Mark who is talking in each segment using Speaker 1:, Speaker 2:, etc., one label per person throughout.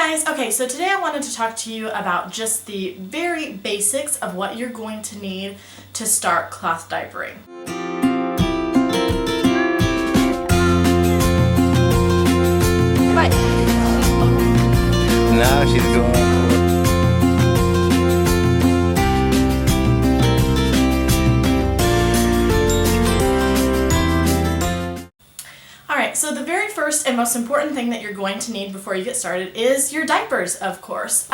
Speaker 1: guys! Okay, so today I wanted to talk to you about just the very basics of what you're going to need to start cloth diapering.
Speaker 2: Bye.
Speaker 3: Now she's going.
Speaker 1: Alright, so the very first and most important thing that you're going to need before you get started is your diapers, of course.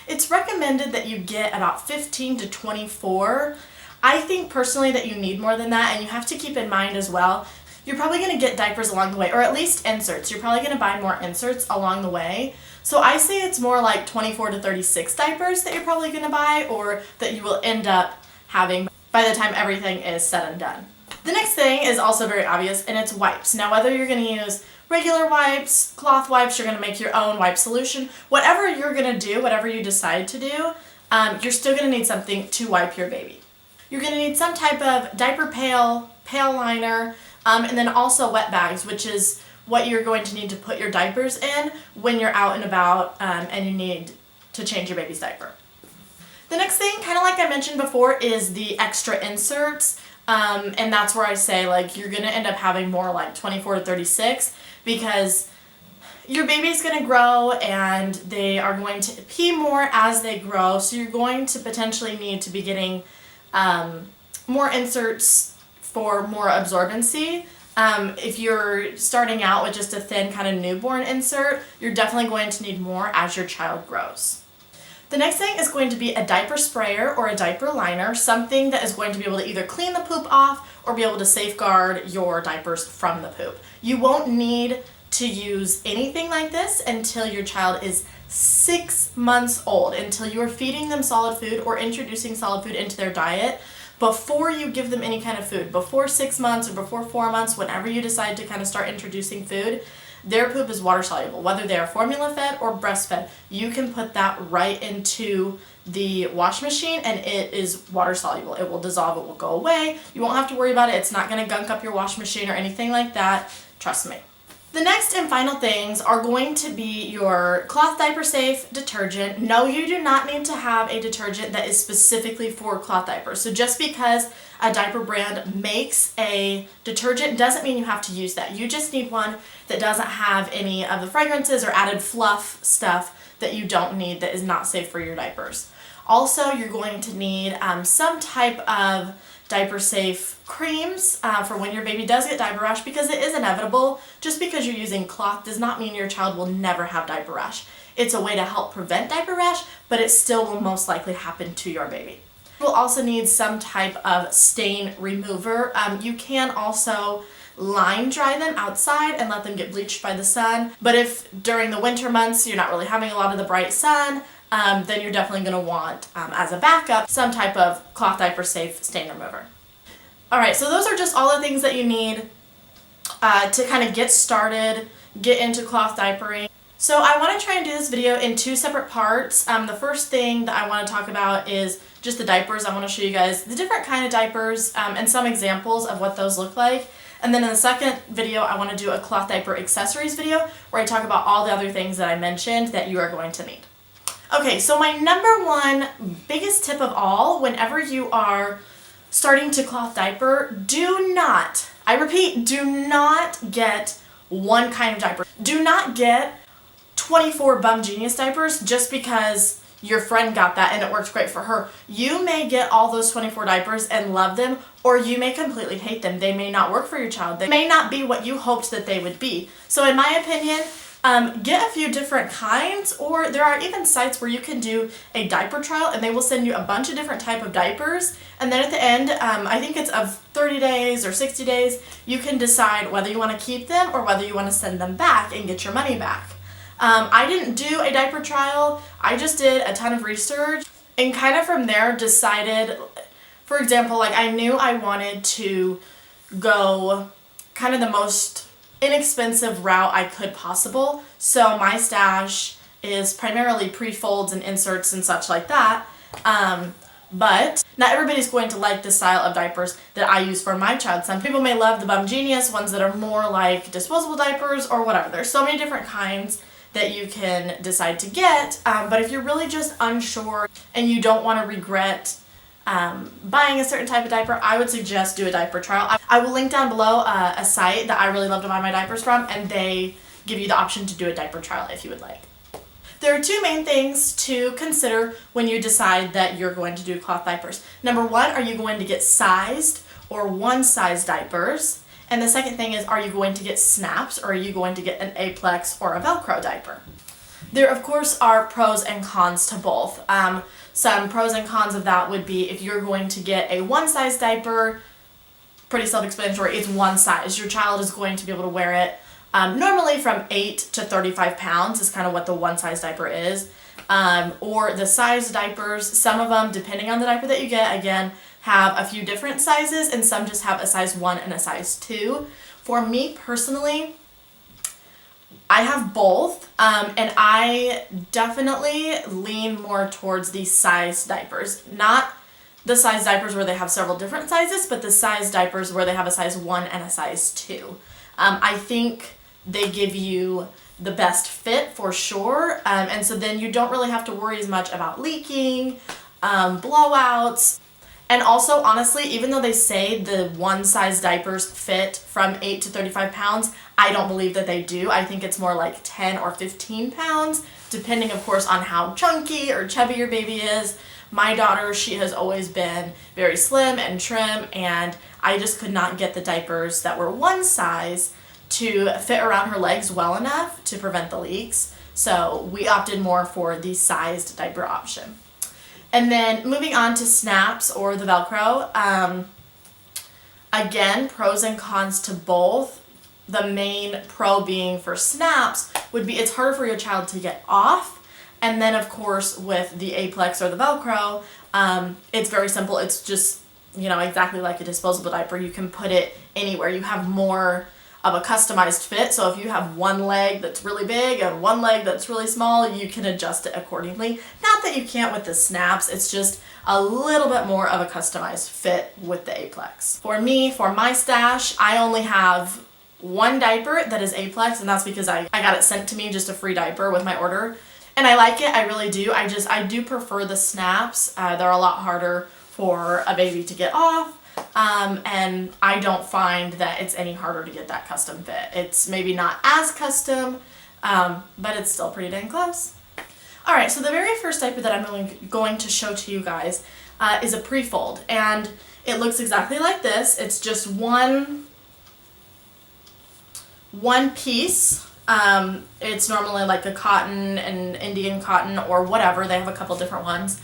Speaker 1: It's recommended that you get about 15 to 24. I think personally that you need more than that, and you have to keep in mind as well, you're probably going to get diapers along the way, or at least inserts. You're probably going to buy more inserts along the way. So I say it's more like 24 to 36 diapers that you're probably going to buy, or that you will end up having by the time everything is said and done. The next thing is also very obvious, and it's wipes. Now, whether you're going to use regular wipes, cloth wipes, you're going to make your own wipe solution, whatever you're going to do, whatever you decide to do, you're still going to need something to wipe your baby. You're going to need some type of diaper pail, pail liner, and then also wet bags, which is what you're going to need to put your diapers in when you're out and about and you need to change your baby's diaper. The next thing, kind of like I mentioned before, is the extra inserts. And that's where I say, like, you're going to end up having more like 24 to 36 because your baby's going to grow and they are going to pee more as they grow. So you're going to potentially need to be getting more inserts for more absorbency. If you're starting out with just a thin kind of newborn insert, you're definitely going to need more as your child grows. The next thing is going to be a diaper sprayer or a diaper liner, something that is going to be able to either clean the poop off or be able to safeguard your diapers from the poop. You won't need to use anything like this until your child is 6 months old, until you are feeding them solid food or introducing solid food into their diet. Before you give them any kind of food, before 6 months or before 4 months, whenever you decide to kind of start introducing food, their poop is water soluble. Whether they are formula fed or breastfed, you can put that right into the wash machine and it is water soluble. It will dissolve, it will go away. You won't have to worry about it. It's not going to gunk up your wash machine or anything like that. Trust me. The next and final things are going to be your cloth diaper safe detergent. No, you do not need to have a detergent that is specifically for cloth diapers. So just because a diaper brand makes a detergent doesn't mean you have to use that. You just need one that doesn't have any of the fragrances or added fluff stuff that you don't need, that is not safe for your diapers. Also, you're going to need some type of diaper safe creams for when your baby does get diaper rash, because it is inevitable. Just because you're using cloth does not mean your child will never have diaper rash. It's a way to help prevent diaper rash, but it still will most likely happen to your baby. You'll also need some type of stain remover. You can also line dry them outside and let them get bleached by the sun, but if during the winter months you're not really having a lot of the bright sun, then you're definitely going to want, as a backup, some type of cloth diaper safe stain remover. Alright, so those are just all the things that you need to kind of get started, get into cloth diapering. So I want to try and do this video in two separate parts. The first thing that I want to talk about is just the diapers. I want to show you guys the different kind of diapers and some examples of what those look like. And then in the second video, I want to do a cloth diaper accessories video where I talk about all the other things that I mentioned that you are going to need. Okay, so my number one biggest tip of all, whenever you are starting to cloth diaper, do not, I repeat, do not get one kind of diaper. Do not get 24 Bum Genius diapers just because your friend got that and it worked great for her. You may get all those 24 diapers and love them, or you may completely hate them. They may not work for your child. They may not be what you hoped that they would be. So in my opinion, get a few different kinds, or there are even sites where you can do a diaper trial and they will send you a bunch of different type of diapers, and then at the end, I think it's of 30 days or 60 days, you can decide whether you want to keep them or whether you want to send them back and get your money back. I didn't do a diaper trial. I just did a ton of research and kind of from there decided, for example, like I knew I wanted to go kind of the most inexpensive route I could possible. So my stash is primarily pre-folds and inserts and such like that. But not everybody's going to like the style of diapers that I use for my child. Some people may love the Bum Genius, ones that are more like disposable diapers or whatever. There's so many different kinds that you can decide to get, but if you're really just unsure and you don't want to regret buying a certain type of diaper, I would suggest do a diaper trial. I will link down below a site that I really love to buy my diapers from, and they give you the option to do a diaper trial if you would like. There are two main things to consider when you decide that you're going to do cloth diapers. Number one, are you going to get sized or one size diapers? And the second thing is, are you going to get snaps or are you going to get an Aplex or a Velcro diaper? There, of course, are pros and cons to both. Some pros and cons of that would be if you're going to get a one size diaper, pretty self-explanatory, it's one size. Your child is going to be able to wear it normally from 8 to 35 pounds is kind of what the one size diaper is. Or the size diapers, some of them, depending on the diaper that you get, again, have a few different sizes, and some just have a size 1 and a size 2. For me personally, I have both, and I definitely lean more towards the size diapers. Not the size diapers where they have several different sizes, but the size diapers where they have a size 1 and a size 2. I think they give you the best fit for sure, and so then you don't really have to worry as much about leaking, blowouts. And also, honestly, even though they say the one size diapers fit from 8 to 35 pounds, I don't believe that they do. I think it's more like 10 or 15 pounds, depending, of course, on how chunky or chubby your baby is. My daughter, she has always been very slim and trim, and I just could not get the diapers that were one size to fit around her legs well enough to prevent the leaks. So we opted more for the sized diaper option. And then moving on to snaps or the Velcro, again, pros and cons to both. The main pro being for snaps would be it's harder for your child to get off. And then, of course, with the Aplex or the Velcro, it's very simple. It's just, exactly like a disposable diaper. You can put it anywhere. You have more of a customized fit. So if you have one leg that's really big and one leg that's really small, you can adjust it accordingly. Not that you can't with the snaps, it's just a little bit more of a customized fit with the Aplex. For me, for my stash, I only have one diaper that is Aplex, and that's because I got it sent to me, just a free diaper with my order. And I like it, I really do. I do prefer the snaps. They're a lot harder for a baby to get off. And I don't find that it's any harder to get that custom fit. It's maybe not as custom, but it's still pretty dang close. Alright, so the very first diaper that I'm going to show to you guys is a pre-fold, and it looks exactly like this. It's just one piece. It's normally like a cotton and Indian cotton or whatever. They have a couple different ones.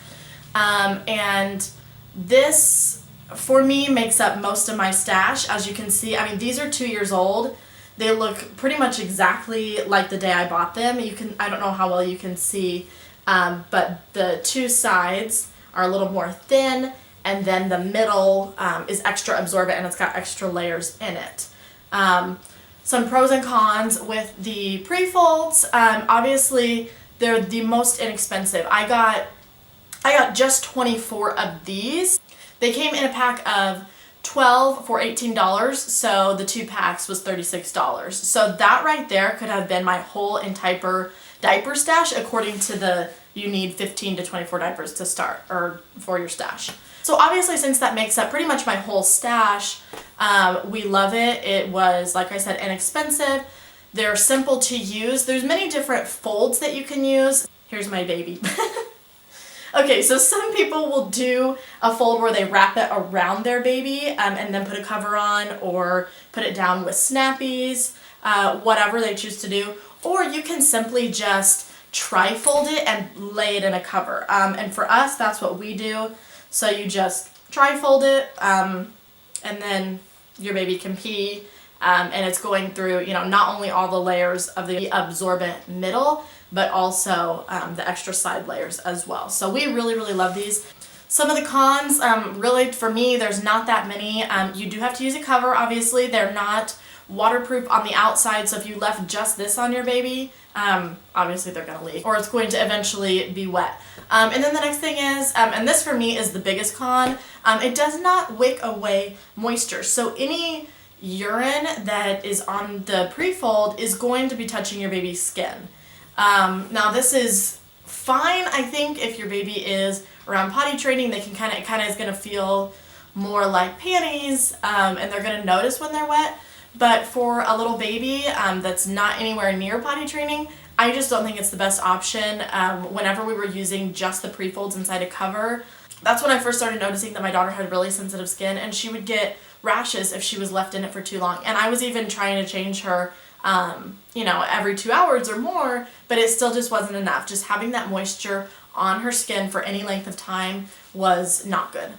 Speaker 1: And this, for me, makes up most of my stash. As you can see, these are 2 years old. They look pretty much exactly like the day I bought them. I don't know how well you can see, but the two sides are a little more thin, and then the middle is extra absorbent, and it's got extra layers in it. Some pros and cons with the pre-folds. Obviously, they're the most inexpensive. I got just 24 of these. They came in a pack of 12 for $18, so the 2 packs was $36. So that right there could have been my whole entire diaper stash, according to you need 15 to 24 diapers to start, or for your stash. So obviously, since that makes up pretty much my whole stash, we love it. It was, like I said, inexpensive. They're simple to use. There's many different folds that you can use. Here's my baby. Okay, so some people will do a fold where they wrap it around their baby and then put a cover on, or put it down with snappies, whatever they choose to do. Or you can simply just tri-fold it and lay it in a cover. And for us, that's what we do. So you just tri-fold it, and then your baby can pee, and it's going through, not only all the layers of the absorbent middle, but also the extra side layers as well. So we really, really love these. Some of the cons, really for me, there's not that many. You do have to use a cover, obviously. They're not waterproof on the outside, so if you left just this on your baby, obviously they're going to leak, or it's going to eventually be wet. And then the next thing is, and this for me is the biggest con, it does not wick away moisture. So any urine that is on the pre-fold is going to be touching your baby's skin. Now this is fine, I think, if your baby is around potty training. They can it kind of is going to feel more like panties, and they're going to notice when they're wet. But for a little baby that's not anywhere near potty training, I just don't think it's the best option. Whenever we were using just the pre-folds inside a cover, that's when I first started noticing that my daughter had really sensitive skin, and she would get rashes if she was left in it for too long. And I was even trying to change her, every 2 hours or more, but it still just wasn't enough. Just having that moisture on her skin for any length of time was not good.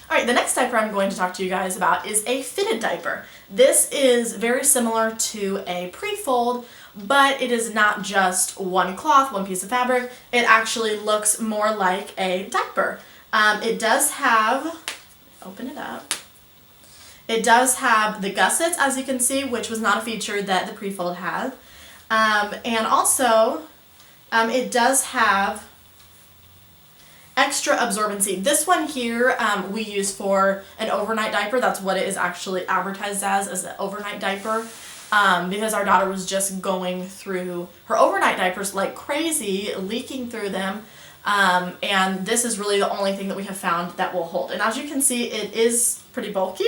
Speaker 1: All right, the next diaper I'm going to talk to you guys about is a fitted diaper. This is very similar to a pre-fold, but it is not just one cloth, one piece of fabric. It actually looks more like a diaper. It does have, open it up. It does have the gussets, as you can see, which was not a feature that the pre-fold had. And also, it does have extra absorbency. This one here we use for an overnight diaper. That's what it is actually advertised as an overnight diaper, because our daughter was just going through her overnight diapers like crazy, leaking through them. And this is really the only thing that we have found that will hold. And as you can see, it is pretty bulky,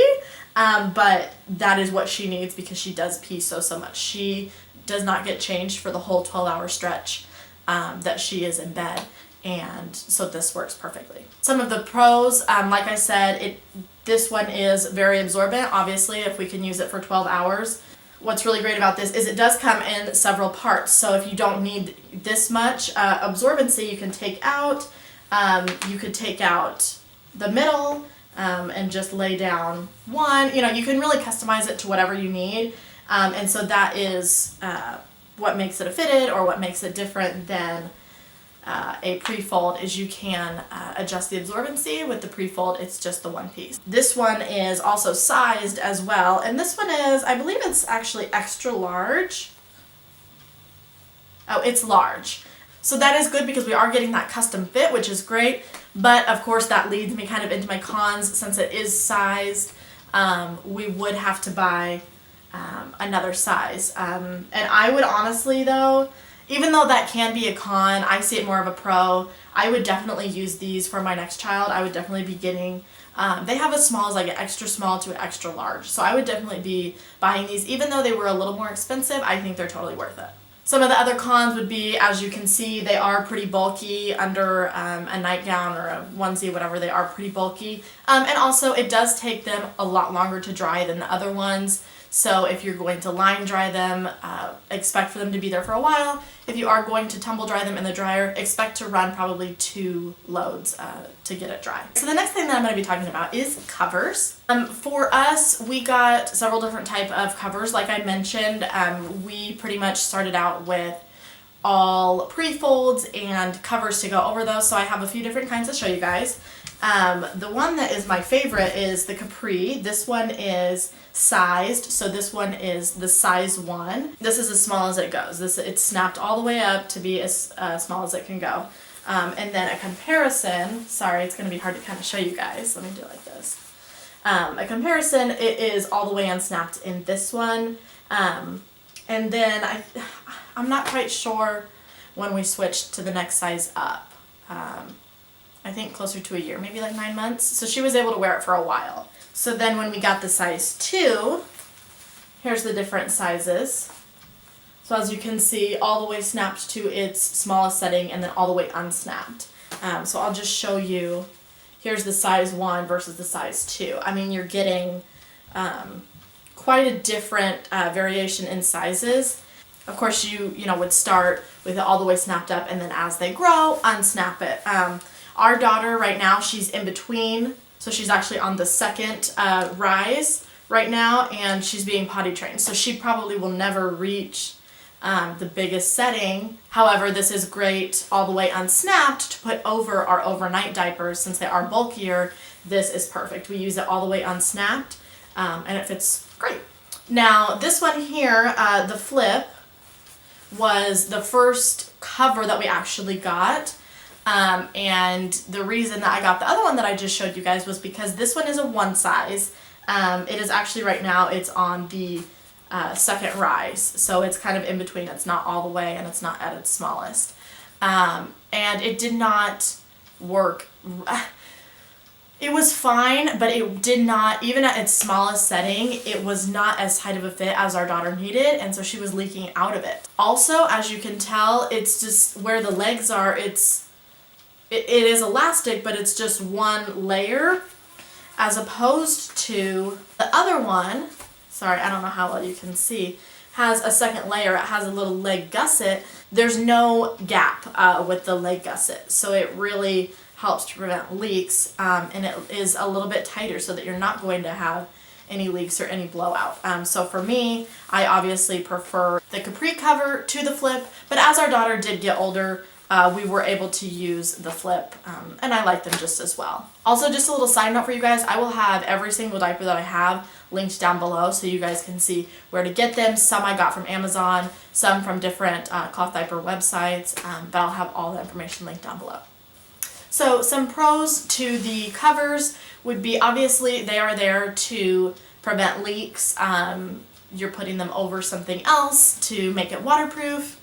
Speaker 1: but that is what she needs because she does pee so much. She does not get changed for the whole 12-hour stretch that she is in bed. And so this works perfectly. Some of the pros, like I said, this one is very absorbent, obviously, if we can use it for 12 hours. What's really great about this is it does come in several parts. So if you don't need this much absorbency, you can take out, you could take out the middle and just lay down one. You can really customize it to whatever you need. And so that is what makes it a fitted, or what makes it different than a pre-fold, is you can adjust the absorbency. With the pre-fold, it's just the one piece. This one is also sized as well, and this one is, I believe it's actually extra large. Oh, it's large. So that is good because we are getting that custom fit, which is great, but of course that leads me kind of into my cons. Since it is sized, we would have to buy another size. And I would honestly though, even though that can be a con, I see it more of a pro. I would definitely use these for my next child. I would definitely be getting, they have as small as like an extra small to an extra large. So I would definitely be buying these. Even though they were a little more expensive, I think they're totally worth it. Some of the other cons would be, as you can see, they are pretty bulky under a nightgown or a onesie, whatever. They are pretty bulky. And also it does take them a lot longer to dry than the other ones. So if you're going to line dry them, expect for them to be there for a while. If you are going to tumble dry them in the dryer, expect to run probably 2 loads to get it dry. So the next thing that I'm going to be talking about is covers. For us, we got several different type of covers. Like I mentioned, we pretty much started out with all pre-folds and covers to go over those. So I have a few different kinds to show you guys. The one that is my favorite is the Capri. This one is sized, so this one is the size 1. This is as small as it goes. It's snapped all the way up to be as small as it can go. And then a comparison, sorry, it's going to be hard to kind of show you guys. Let me do it like this. A comparison, it is all the way unsnapped in this one. And then I'm not quite sure when we switched to the next size up. I think closer to a year, maybe like 9 months. So she was able to wear it for a while. So then when we got the size 2, here's the different sizes. So as you can see, all the way snapped to its smallest setting and then all the way unsnapped. So I'll just show you, here's the size 1 versus the size 2. I mean, you're getting quite a different variation in sizes. Of course, you would start with it all the way snapped up, and then as they grow, unsnap it. Our daughter right now, she's in between, so she's actually on the second rise right now, and she's being potty trained. So she probably will never reach the biggest setting. However, this is great all the way unsnapped to put over our overnight diapers. Since they are bulkier, this is perfect. We use it all the way unsnapped, and it fits great. Now, this one here, the flip, was the first cover that we actually got. And the reason that I got the other one that I just showed you guys was because this one is a 1 size. It is actually right now, it's on the second rise. So it's kind of in between. It's not all the way and it's not at its smallest. And it did not work. It was fine, but it did not, even at its smallest setting, it was not as tight of a fit as our daughter needed, and so she was leaking out of it. Also, as you can tell, it's just where the legs are, it is elastic, but it's just one layer, as opposed to the other one, sorry, I don't know how well you can see, has a second layer. It has a little leg gusset. There's no gap with the leg gusset, so it really helps to prevent leaks, and it is a little bit tighter so that you're not going to have any leaks or any blowout. So for me, I obviously prefer the capri cover to the flip, but as our daughter did get older, we were able to use the flip, and I like them just as well. Also, just a little side note for you guys, I will have every single diaper that I have linked down below so you guys can see where to get them. Some I got from Amazon, some from different cloth diaper websites, but I'll have all the information linked down below. So some pros to the covers would be, obviously they are there to prevent leaks. You're putting them over something else to make it waterproof.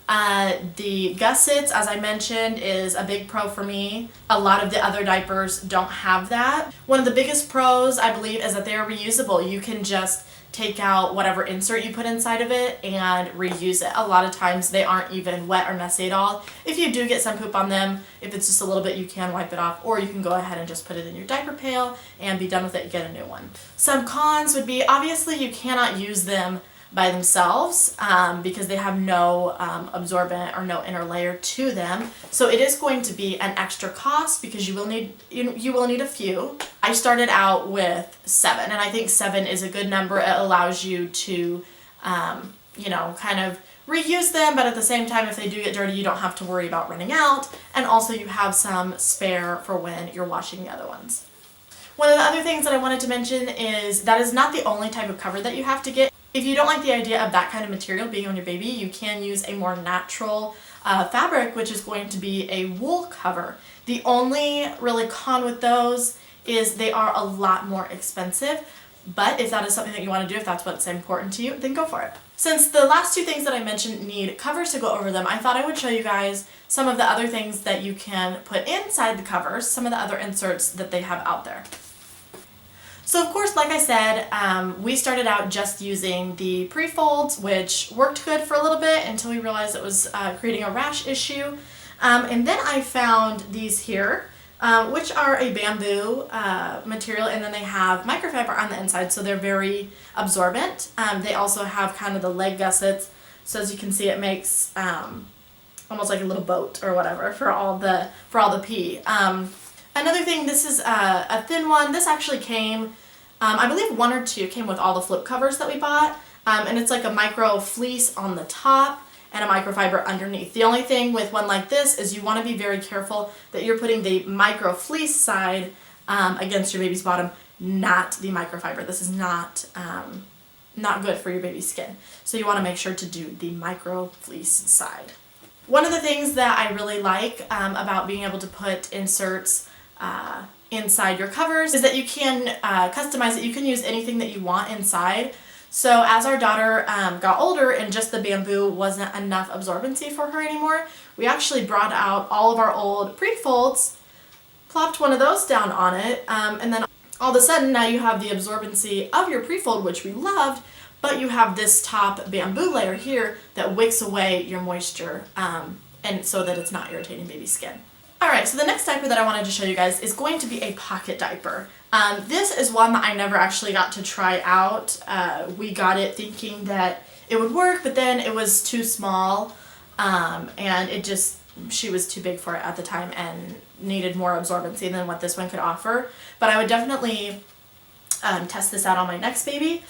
Speaker 1: The gussets, as I mentioned, is a big pro for me. A lot of the other diapers don't have that. One of the biggest pros, I believe, is that they are reusable. You can just take out whatever insert you put inside of it and reuse it. A lot of times they aren't even wet or messy at all. If you do get some poop on them, if it's just a little bit, you can wipe it off, or you can go ahead and just put it in your diaper pail and be done with it and get a new one. Some cons would be, obviously you cannot use them by themselves because they have no absorbent or no inner layer to them. So it is going to be an extra cost because you will need a few. I started out with 7, and I think 7 is a good number. It allows you to kind of reuse them, but at the same time, if they do get dirty, you don't have to worry about running out, and also you have some spare for when you're washing the other ones. One of the other things that I wanted to mention is that is not the only type of cover that you have to get. If you don't like the idea of that kind of material being on your baby, you can use a more natural fabric, which is going to be a wool cover. The only really con with those is they are a lot more expensive, but if that is something that you want to do, if that's what's important to you, then go for it. Since the last two things that I mentioned need covers to go over them, I thought I would show you guys some of the other things that you can put inside the covers, some of the other inserts that they have out there. So of course, like I said, we started out just using the pre-folds, which worked good for a little bit until we realized it was creating a rash issue. And then I found these here, which are a bamboo material, and then they have microfiber on the inside, so they're very absorbent. They also have kind of the leg gussets, so as you can see, it makes almost like a little boat or whatever for all the pee. Another thing, this is a thin one. This actually came, I believe 1 or 2 came with all the flip covers that we bought, and it's like a micro fleece on the top and a microfiber underneath. The only thing with one like this is you want to be very careful that you're putting the micro fleece side against your baby's bottom, not the microfiber. This is not good for your baby's skin. So you want to make sure to do the micro fleece side. One of the things that I really like about being able to put inserts inside your covers is that you can customize it. You can use anything that you want inside. So as our daughter got older and just the bamboo wasn't enough absorbency for her anymore, we actually brought out all of our old pre-folds, plopped one of those down on it, and then all of a sudden now you have the absorbency of your pre-fold, which we loved, but you have this top bamboo layer here that wicks away your moisture and so that it's not irritating baby's skin. Alright, so the next diaper that I wanted to show you guys is going to be a pocket diaper. This is one that I never actually got to try out. We got it thinking that it would work, but then it was too small, and she was too big for it at the time and needed more absorbency than what this one could offer. But I would definitely test this out on my next baby.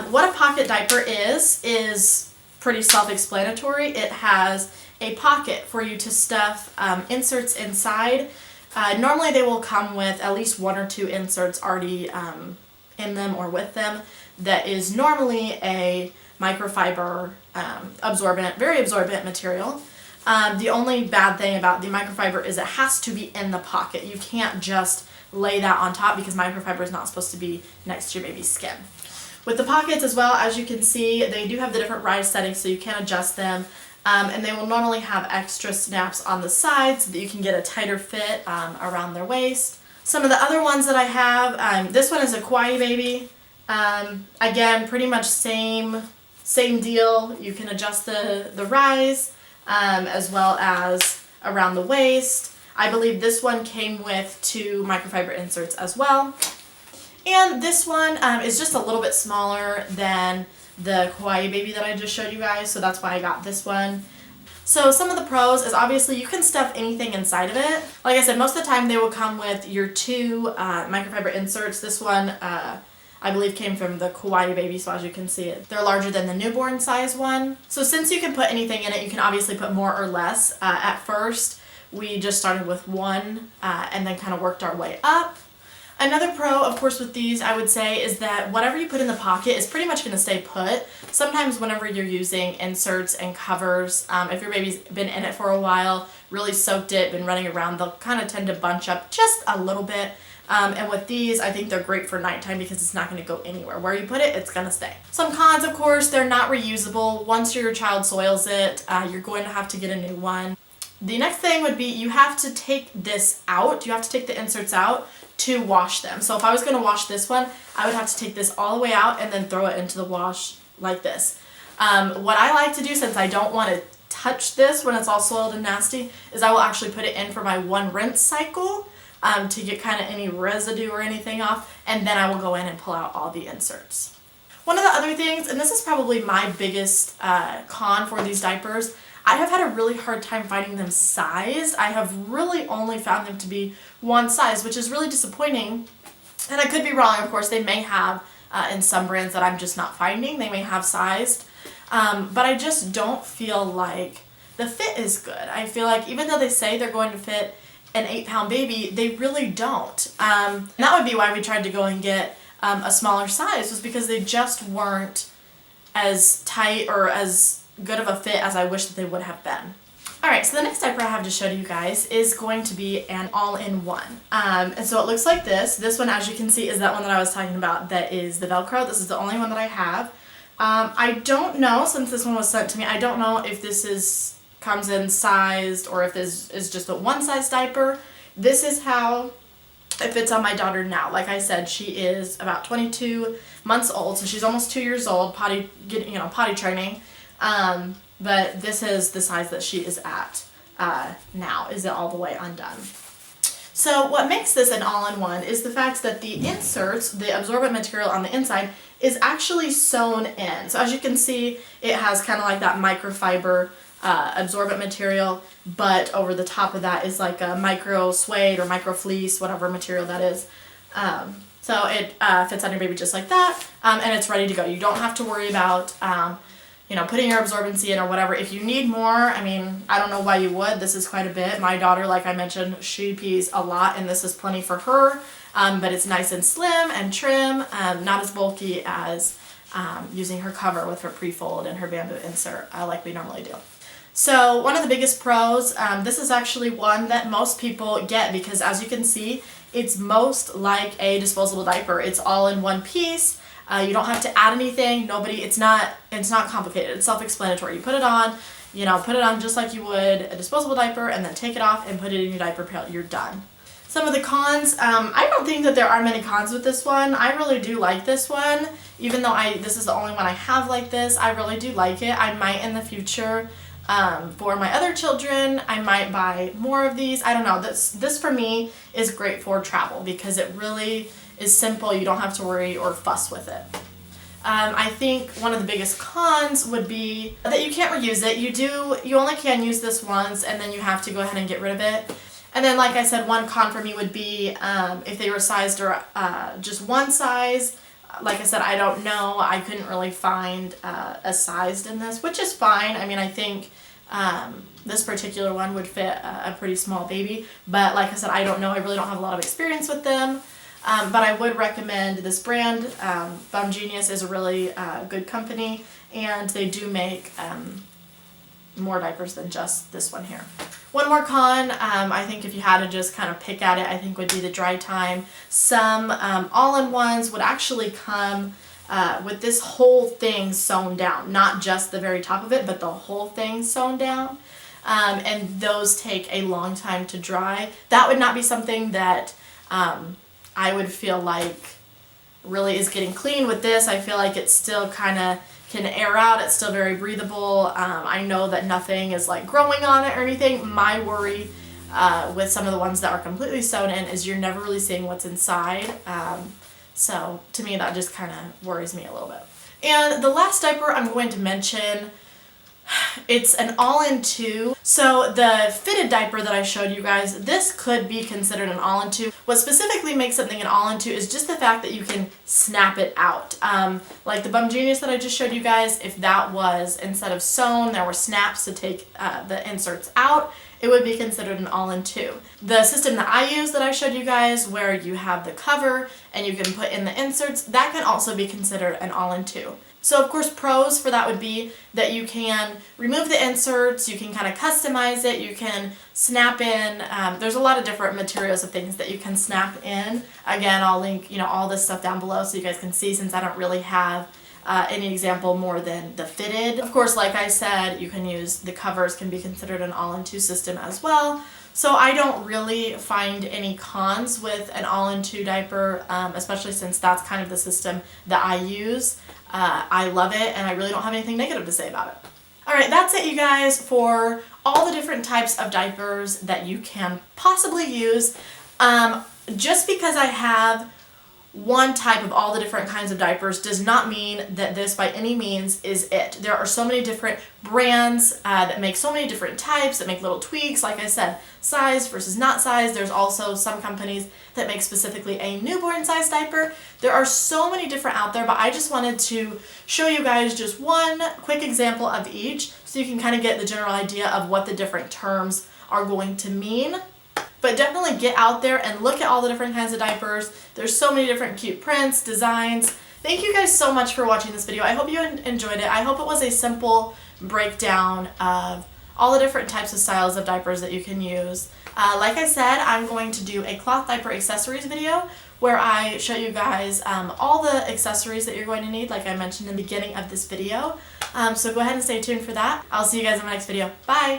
Speaker 1: What a pocket diaper is pretty self-explanatory. It has a pocket for you to stuff inserts inside. Normally they will come with at least 1 or 2 inserts already in them or with them. That is normally a microfiber very absorbent material. The only bad thing about the microfiber is it has to be in the pocket. You can't just lay that on top because microfiber is not supposed to be next to your baby's skin. With the pockets as well, as you can see, they do have the different rise settings so you can adjust them. And they will normally have extra snaps on the sides so that you can get a tighter fit around their waist. Some of the other ones that I have, this one is a Kawaii Baby. Again, pretty much same deal. You can adjust the rise as well as around the waist. I believe this one came with 2 microfiber inserts as well. And this one is just a little bit smaller than the Kawaii Baby that I just showed you guys, so that's why I got this one. So some of the pros is obviously you can stuff anything inside of it. Like I said, most of the time they will come with your 2 microfiber inserts. This one I believe came from the Kawaii Baby, so as you can see they're larger than the newborn size one. So since you can put anything in it, you can obviously put more or less. At first we just started with 1 and then kind of worked our way up. Another pro, of course, with these, I would say, is that whatever you put in the pocket is pretty much going to stay put. Sometimes whenever you're using inserts and covers, if your baby's been in it for a while, really soaked it, been running around, they'll kind of tend to bunch up just a little bit. And with these, I think they're great for nighttime because it's not going to go anywhere. Where you put it, it's going to stay. Some cons, of course, they're not reusable. Once your child soils it, you're going to have to get a new one. The next thing would be you have to take this out. You have to take the inserts out to wash them. So if I was going to wash this one, I would have to take this all the way out and then throw it into the wash like this. What I like to do, since I don't want to touch this when it's all soiled and nasty, is I will actually put it in for my 1 rinse cycle to get kind of any residue or anything off, and then I will go in and pull out all the inserts. One of the other things, and this is probably my biggest con for these diapers, I have had a really hard time finding them sized. I have really only found them to be one size, which is really disappointing. And I could be wrong, of course. They may have, in some brands that I'm just not finding, they may have sized. But I just don't feel like the fit is good. I feel like even though they say they're going to fit an 8-pound baby, they really don't. And that would be why we tried to go and get a smaller size, was because they just weren't as tight or as good of a fit as I wish that they would have been. Alright, so the next diaper I have to show you guys is going to be an all-in-one. And so it looks like this. This one, as you can see, is that one that I was talking about that is the Velcro. This is the only one that I have. I don't know, since this one was sent to me, I don't know if this comes in sized or if this is just a one-size diaper. This is how it fits on my daughter now. Like I said, she is about 22 months old, so she's almost 2 years old, potty training. But this is the size that she is at now, is it all the way undone. So what makes this an all-in-one is the fact that the inserts, the absorbent material on the inside, is actually sewn in. So as you can see, it has kind of like that microfiber absorbent material, but over the top of that is like a micro suede or micro fleece, whatever material that is. So it fits on your baby just like that, and it's ready to go. You don't have to worry about putting your absorbency in or whatever. If you need more, I mean, I don't know why you would. This is quite a bit. My daughter, like I mentioned, she pees a lot, and this is plenty for her. But it's nice and slim and trim, not as bulky as using her cover with her pre-fold and her bamboo insert like we normally do. So one of the biggest pros, this is actually one that most people get because, as you can see, it's most like a disposable diaper. It's all in one piece. You don't have to add anything. It's not complicated. It's self-explanatory. You put it on, just like you would a disposable diaper, and then take it off and put it in your diaper pail. You're done. Some of the cons, I don't think that there are many cons with this one. I really do like this one. Even though this is the only one I have like this, I really do like it. I might in the future, for my other children, I might buy more of these. I don't know. This for me is great for travel because it really is simple. You don't have to worry or fuss with it. I think one of the biggest cons would be that you can't reuse it. You only can use this once, and then you have to go ahead and get rid of it. And then, like I said, one con for me would be if they were sized or just one size. Like I said, I don't know. I couldn't really find a sized in this, which is fine. I mean, I think this particular one would fit a pretty small baby. But like I said, I don't know. I really don't have a lot of experience with them. But I would recommend this brand. Bum Genius is a really good company, and they do make more diapers than just this one here. One more con, I think if you had to just kind of pick at it, I think would be the dry time. Some all-in-ones would actually come with this whole thing sewn down, not just the very top of it, but the whole thing sewn down. And those take a long time to dry. That would not be something that I would feel like really is getting clean with this. I feel like it's still kind of can air out. It's still very breathable. I know that nothing is like growing on it or anything. My worry with some of the ones that are completely sewn in is you're never really seeing what's inside. So to me that just kind of worries me a little bit. And the last diaper I'm going to mention, it's an all-in-two. So the fitted diaper that I showed you guys, this could be considered an all-in-two. What specifically makes something an all-in-two is just the fact that you can snap it out. Like the Bum Genius that I just showed you guys, if that was, instead of sewn, there were snaps to take the inserts out, it would be considered an all-in-two. The system that I use that I showed you guys, where you have the cover and you can put in the inserts, that can also be considered an all-in-two. So of course pros for that would be that you can remove the inserts, you can kind of customize it, you can snap in, there's a lot of different materials of things that you can snap in. Again, I'll link all this stuff down below so you guys can see, since I don't really have any example more than the fitted. Of course, like I said, you can use the covers, can be considered an all-in-two system as well. So I don't really find any cons with an all-in-two diaper, especially since that's kind of the system that I use. I love it and I really don't have anything negative to say about it. Alright, that's it you guys for all the different types of diapers that you can possibly use. Just because I have one type of all the different kinds of diapers does not mean that this by any means is it. There are so many different brands that make so many different types, that make little tweaks. Like I said, size versus not size. There's also some companies that make specifically a newborn size diaper. There are so many different out there, but I just wanted to show you guys just one quick example of each so you can kind of get the general idea of what the different terms are going to mean. But definitely get out there and look at all the different kinds of diapers. There's so many different cute prints, designs. Thank you guys so much for watching this video. I hope you enjoyed it. I hope it was a simple breakdown of all the different types of styles of diapers that you can use. Like I said, I'm going to do a cloth diaper accessories video where I show you guys all the accessories that you're going to need, like I mentioned in the beginning of this video. So go ahead and stay tuned for that. I'll see you guys in my next video. Bye!